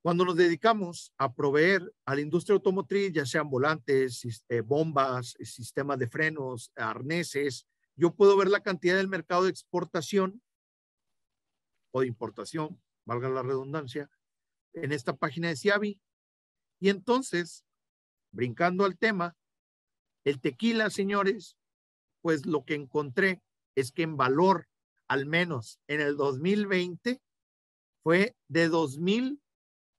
cuando nos dedicamos a proveer a la industria automotriz, ya sean volantes, bombas, sistemas de frenos, arneses, yo puedo ver la cantidad del mercado de exportación o de importación, valga la redundancia, en esta página de CIABI. Y entonces, brincando al tema, el tequila, señores, pues lo que encontré es que en valor, al menos en el 2020, fue de 2,000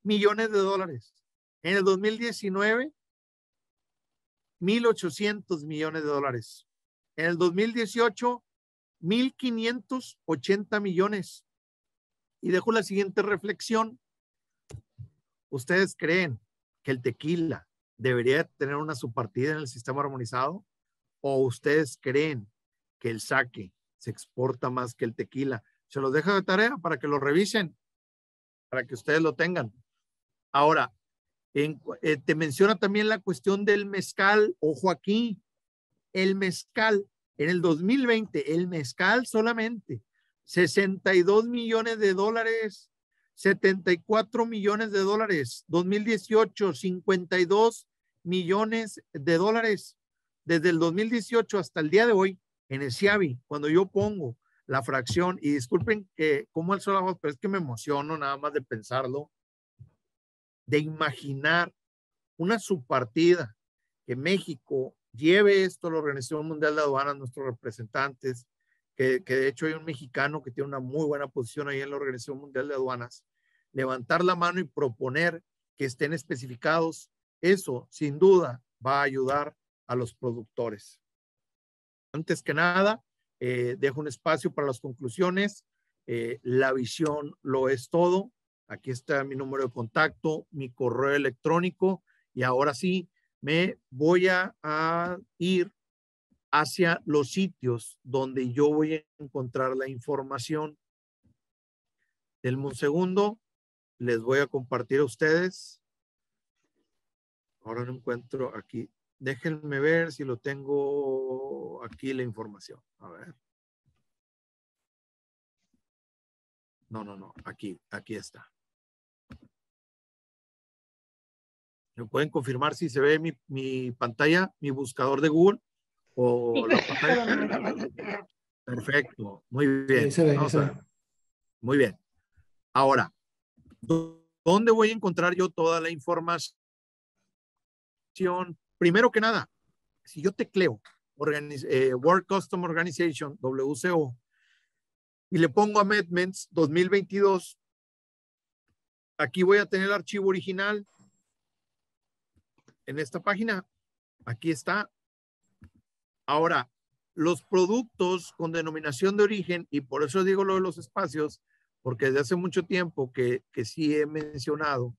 millones de dólares. En el 2019, 1,800 millones de dólares. En el 2018, 1,580 millones. Y dejo la siguiente reflexión. ¿Ustedes creen que el tequila debería tener una subpartida en el sistema armonizado? ¿O ustedes creen que el sake se exporta más que el tequila? Se los dejo de tarea para que lo revisen, para que ustedes lo tengan. Ahora, te menciona también la cuestión del mezcal. Ojo aquí, el mezcal en el 2020, el mezcal solamente, 62 millones de dólares. 74 millones de dólares. 2018, 52 millones de dólares. Desde el 2018 hasta el día de hoy, en el CIABI, cuando yo pongo la fracción, y disculpen que como alzo la voz, pero es que me emociono nada más de pensarlo, de imaginar una subpartida que México lleve esto a la Organización Mundial de Aduanas, nuestros representantes, que de hecho hay un mexicano que tiene una muy buena posición ahí en la Organización Mundial de Aduanas, levantar la mano y proponer que estén especificados, eso sin duda va a ayudar a los productores. Antes que nada, dejo un espacio para las conclusiones. La visión lo es todo. Aquí está mi número de contacto, mi correo electrónico, y ahora sí me voy a ir hacia los sitios donde yo voy a encontrar la información. Denme un segundo, les voy a compartir a ustedes. Ahora no encuentro aquí. Déjenme ver si lo tengo aquí la información. A ver. No. Aquí está. ¿Me pueden confirmar si se ve mi pantalla, mi buscador de Google? O la pantalla. Perfecto. Muy bien. Sí, se ve. Muy bien. Ahora, ¿dónde voy a encontrar yo toda la información? Primero que nada, si yo tecleo World Custom Organization, WCO, y le pongo Amendments 2022, aquí voy a tener el archivo original en esta página. Aquí está. Ahora, los productos con denominación de origen, y por eso digo lo de los espacios, porque desde hace mucho tiempo que sí he mencionado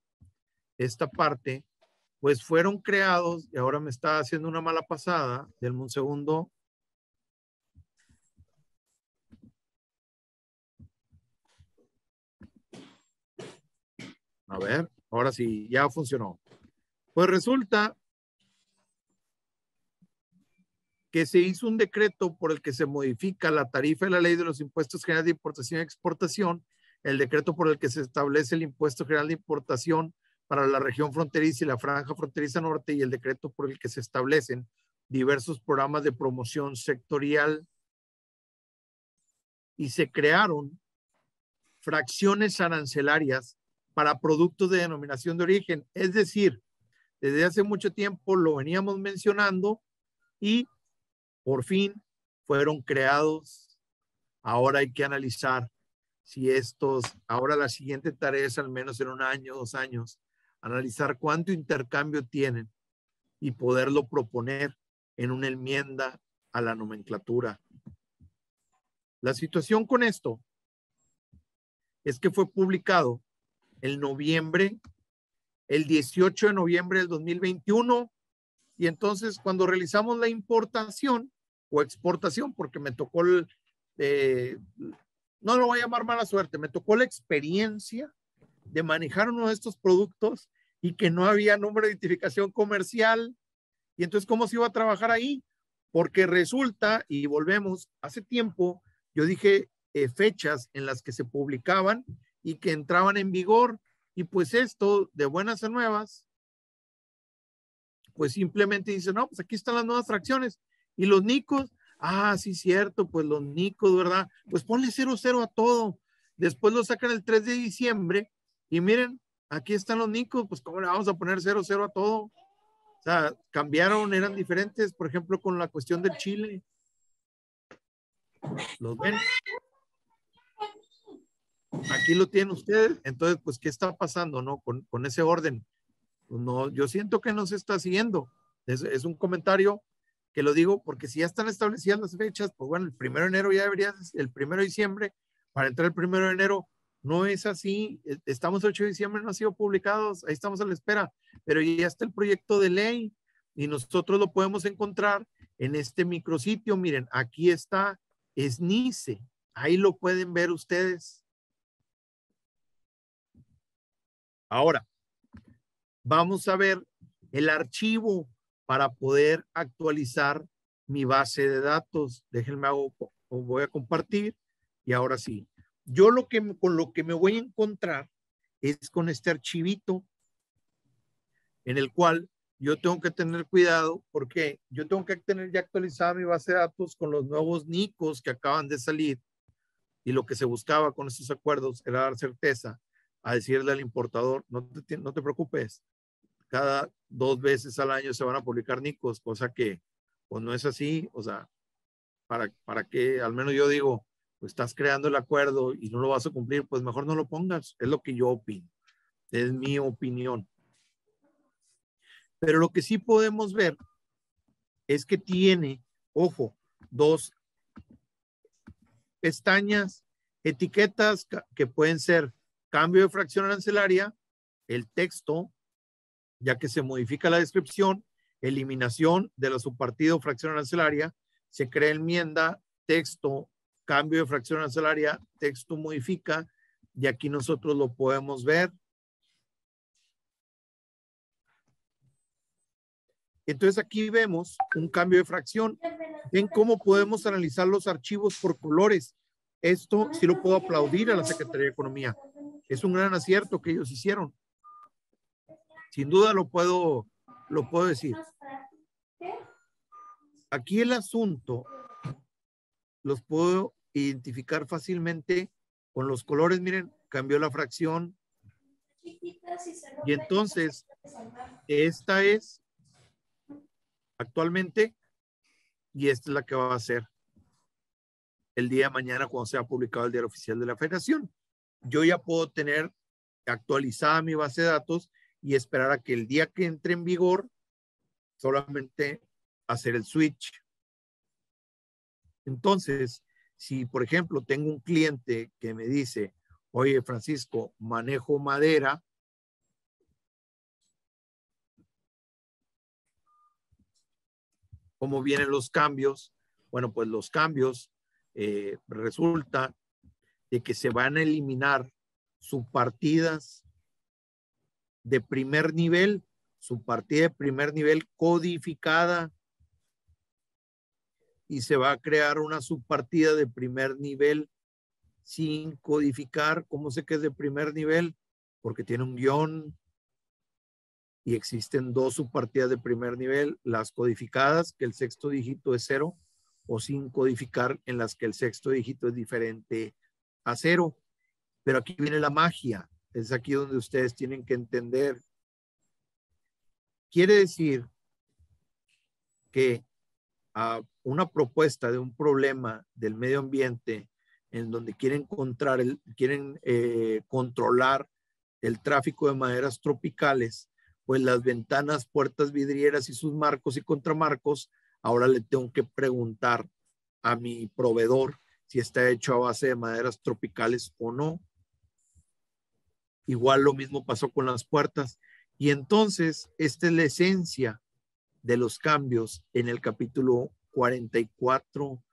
esta parte, pues fueron creados, y ahora me está haciendo una mala pasada, denme un segundo. A ver, ahora sí, ya funcionó. Pues resulta que se hizo un decreto por el que se modifica la tarifa de la ley de los impuestos generales de importación y exportación, el decreto por el que se establece el impuesto general de importación para la región fronteriza y la franja fronteriza norte, y el decreto por el que se establecen diversos programas de promoción sectorial, y se crearon fracciones arancelarias para productos de denominación de origen. Es decir, desde hace mucho tiempo lo veníamos mencionando y por fin fueron creados. Ahora hay que analizar si ahora la siguiente tarea es al menos en 1 año, 2 años, analizar cuánto intercambio tienen y poderlo proponer en una enmienda a la nomenclatura. La situación con esto es que fue publicado el 18 de noviembre del 2021, y entonces cuando realizamos la importación o exportación, porque me tocó no lo voy a llamar mala suerte, me tocó la experiencia de manejar uno de estos productos y que no había número de identificación comercial. Y entonces, ¿cómo se iba a trabajar ahí? Porque resulta, y volvemos, hace tiempo yo dije fechas en las que se publicaban y que entraban en vigor, y pues esto, de buenas a nuevas, pues simplemente dice, no, pues aquí están las nuevas fracciones. Y los NICOs, sí, cierto, pues los NICOs, ¿verdad? Pues ponle 00 a todo. Después lo sacan el 3 de diciembre y miren, aquí están los NICOs, pues ¿cómo le vamos a poner 00 a todo? O sea, cambiaron, eran diferentes, por ejemplo, con la cuestión del chile. ¿Los ven? Aquí lo tienen ustedes. Entonces, pues, ¿qué está pasando, no? Con ese orden. No, yo siento que no se está siguiendo. Es un comentario que lo digo porque si ya están establecidas las fechas, pues bueno, el 1 de enero ya debería, el 1 de diciembre, para entrar el 1 de enero, no es así. Estamos el 8 de diciembre, no ha sido publicados, ahí estamos a la espera, pero ya está el proyecto de ley y nosotros lo podemos encontrar en este micrositio. Miren, aquí está, es NICE, ahí lo pueden ver ustedes. Ahora, vamos a ver el archivo para poder actualizar mi base de datos. Déjenme voy a compartir y ahora sí. Yo con lo que me voy a encontrar es con este archivito en el cual yo tengo que tener cuidado porque yo tengo que tener ya actualizada mi base de datos con los nuevos NICOs que acaban de salir, y lo que se buscaba con estos acuerdos era dar certeza a decirle al importador, no te preocupes, cada 2 veces al año se van a publicar NICOs, cosa que pues no es así. O sea, para que al menos yo digo, pues estás creando el acuerdo y no lo vas a cumplir, pues mejor no lo pongas. Es lo que yo opino, es mi opinión. Pero lo que sí podemos ver es que tiene, ojo, 2 pestañas, etiquetas que pueden ser cambio de fracción arancelaria, el texto, ya que se modifica la descripción, eliminación de la subpartida o fracción arancelaria, se crea enmienda, texto, cambio de fracción arancelaria, texto modifica, y aquí nosotros lo podemos ver. Entonces aquí vemos un cambio de fracción. Ven cómo podemos analizar los archivos por colores. Esto sí lo puedo aplaudir a la Secretaría de Economía. Es un gran acierto que ellos hicieron. Sin duda lo puedo decir. Aquí el asunto los puedo identificar fácilmente con los colores. Miren, cambió la fracción. Y entonces, esta es actualmente, y esta es la que va a ser el día de mañana cuando sea publicado el diario oficial de la Federación. Yo ya puedo tener actualizada mi base de datos y esperar a que el día que entre en vigor solamente hacer el switch. Entonces, si por ejemplo tengo un cliente que me dice, oye Francisco, manejo madera, ¿cómo vienen los cambios? Bueno, pues los cambios resulta de que se van a eliminar subpartidas de primer nivel, subpartida de primer nivel codificada, y se va a crear una subpartida de primer nivel sin codificar. ¿Cómo sé que es de primer nivel? Porque tiene un guión y existen 2 subpartidas de primer nivel, las codificadas, que el sexto dígito es 0, o sin codificar, en las que el sexto dígito es diferente a 0. Pero aquí viene la magia, es aquí donde ustedes tienen que entender. Quiere decir que una propuesta de un problema del medio ambiente en donde quieren controlar el tráfico de maderas tropicales, pues las ventanas, puertas vidrieras y sus marcos y contramarcos, ahora le tengo que preguntar a mi proveedor si está hecho a base de maderas tropicales o no. Igual lo mismo pasó con las puertas. Y entonces, esta es la esencia de los cambios. En el capítulo 44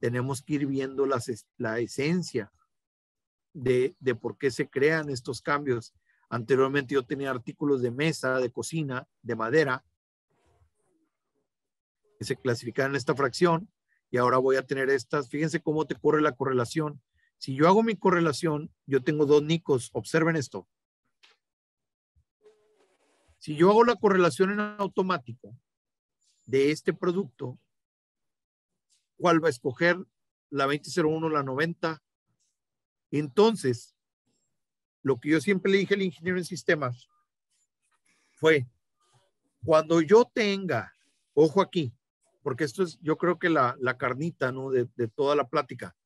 tenemos que ir viendo la esencia de por qué se crean estos cambios. Anteriormente yo tenía artículos de mesa, de cocina, de madera, que se clasificaban en esta fracción, y ahora voy a tener estas. Fíjense cómo te corre la correlación. Si yo hago mi correlación, yo tengo 2 NICOs. Observen esto. Si yo hago la correlación en automático de este producto, ¿cuál va a escoger? La 2001, la 90. Entonces, lo que yo siempre le dije al ingeniero en sistemas fue, cuando yo tenga, ojo aquí, porque esto es, yo creo que la carnita, ¿no?, de toda la plática.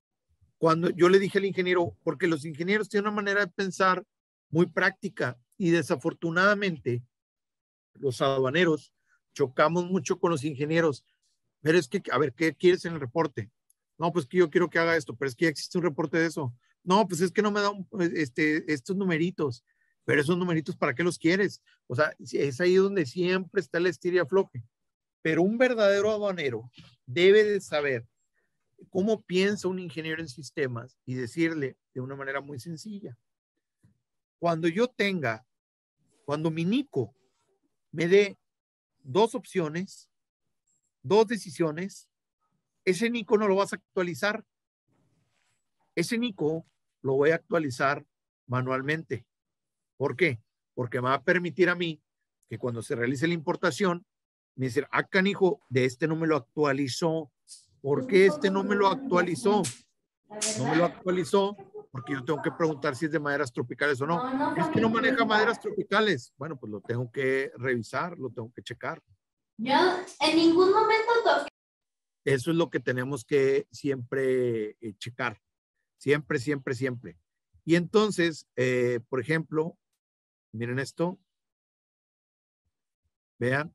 Cuando yo le dije al ingeniero, porque los ingenieros tienen una manera de pensar muy práctica, y desafortunadamente los aduaneros chocamos mucho con los ingenieros. Pero es que, a ver, ¿qué quieres en el reporte? No, pues que yo quiero que haga esto, pero es que ya existe un reporte de eso. No, pues es que no me da estos numeritos. Pero esos numeritos, ¿para qué los quieres? O sea, es ahí donde siempre está el estira y afloje. Pero un verdadero aduanero debe de saber cómo piensa un ingeniero en sistemas y decirle de una manera muy sencilla. Cuando mi NICO me dé 2 opciones, 2 decisiones, ese NICO no lo vas a actualizar. Ese NICO lo voy a actualizar manualmente. ¿Por qué? Porque me va a permitir a mí que cuando se realice la importación, me dicen, ah, canijo, de este no me lo actualizó. ¿Por qué este no me lo actualizó? No me lo actualizó porque yo tengo que preguntar si es de maderas tropicales o no. Es que no maneja maderas tropicales. Bueno, pues lo tengo que revisar, lo tengo que checar. Yo en ningún momento toqué. Eso es lo que tenemos que siempre checar. Siempre, siempre, siempre. Y entonces, por ejemplo, miren esto. Vean.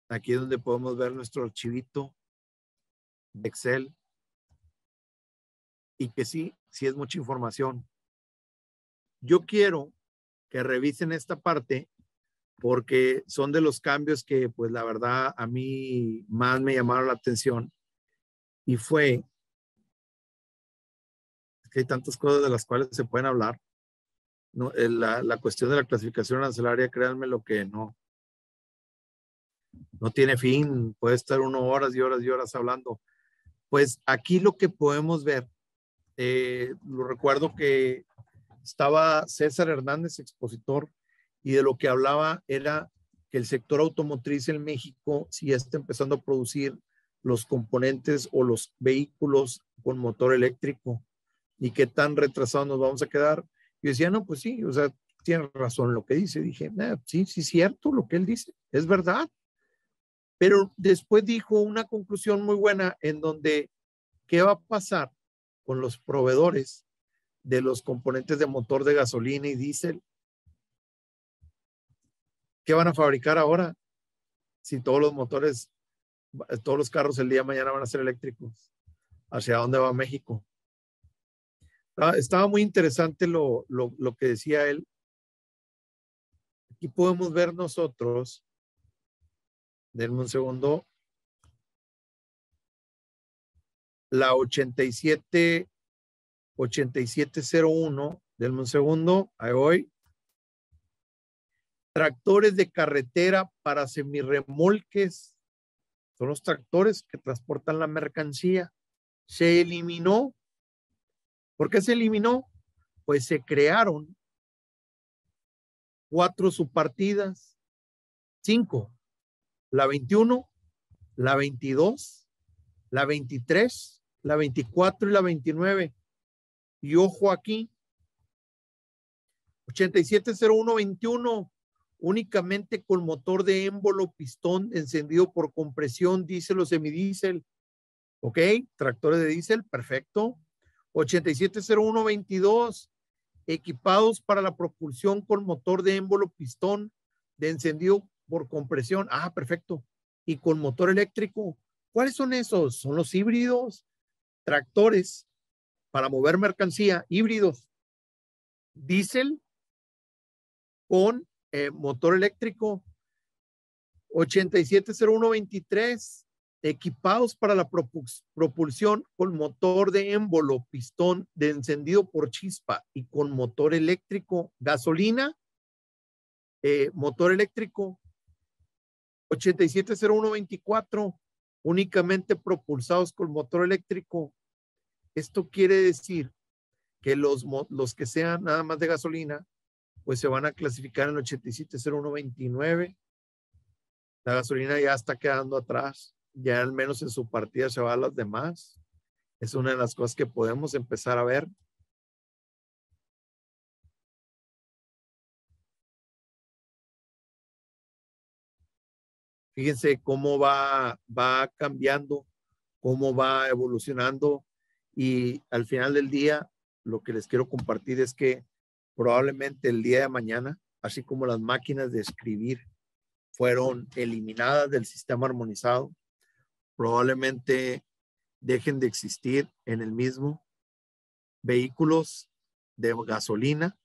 Aquí es donde podemos ver nuestro archivito de Excel. Y que sí es mucha información. Yo quiero que revisen esta parte porque son de los cambios que, pues la verdad, a mí más me llamaron la atención. Y fue que hay tantas cosas de las cuales se pueden hablar. No, la cuestión de la clasificación arancelaria, créanme lo que no tiene fin. Puede estar uno horas y horas y horas hablando. Pues aquí lo que podemos ver, lo recuerdo que estaba César Hernández, expositor, y de lo que hablaba era que el sector automotriz en México sí está empezando a producir los componentes o los vehículos con motor eléctrico y qué tan retrasados nos vamos a quedar. Yo decía, no, pues sí, o sea, tiene razón lo que dice. Dije, sí, es cierto lo que él dice, es verdad. Pero después dijo una conclusión muy buena en donde, ¿qué va a pasar con los proveedores de los componentes de motor de gasolina y diésel? ¿Qué van a fabricar ahora? Si todos los motores, todos los carros el día de mañana van a ser eléctricos. ¿Hacia dónde va México? Estaba muy interesante lo que decía él. Aquí podemos ver nosotros, denme un segundo, la 8701, denme un segundo, ahí voy. Tractores de carretera para semirremolques. Son los tractores que transportan la mercancía. Se eliminó. ¿Por qué se eliminó? Pues se crearon 4 subpartidas, 5, la 21, la 22, la 23, la 24 y la 29. Y ojo aquí, 870121, únicamente con motor de émbolo, pistón encendido por compresión, diésel o semidiésel. Ok, tractores de diésel, perfecto. 870122, equipados para la propulsión con motor de émbolo, pistón de encendido por compresión. Ah, perfecto. Y con motor eléctrico. ¿Cuáles son esos? Son los híbridos, tractores para mover mercancía, híbridos, diésel con motor eléctrico. 870123, equipados para la propulsión con motor de émbolo, pistón de encendido por chispa y con motor eléctrico, gasolina, motor eléctrico. 870124, únicamente propulsados con motor eléctrico. Esto quiere decir que los que sean nada más de gasolina, pues se van a clasificar en 870129. La gasolina ya está quedando atrás, ya al menos en su partida se va a las demás. Es una de las cosas que podemos empezar a ver. Fíjense cómo va cambiando, cómo va evolucionando, y al final del día lo que les quiero compartir es que probablemente el día de mañana, así como las máquinas de escribir fueron eliminadas del sistema armonizado, probablemente dejen de existir en el mismo vehículos de gasolina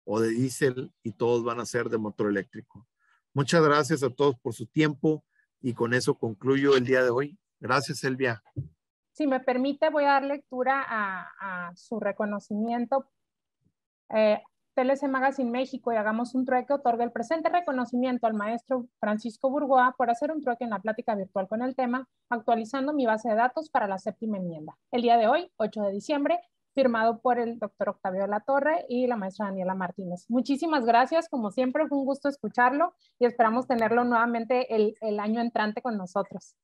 o de diésel y todos van a ser de motor eléctrico. Muchas gracias a todos por su tiempo y con eso concluyo el día de hoy. Gracias, Elvia. Si me permite, voy a dar lectura a su reconocimiento. TLC Magazine México y Hagamos un Trueque otorga el presente reconocimiento al maestro Francisco Burgoa por hacer un trueque en la plática virtual con el tema actualizando mi base de datos para la 7ª enmienda. El día de hoy, 8 de diciembre, firmado por el doctor Octavio de la Torre y la maestra Daniela Martínez. Muchísimas gracias, como siempre fue un gusto escucharlo y esperamos tenerlo nuevamente el año entrante con nosotros.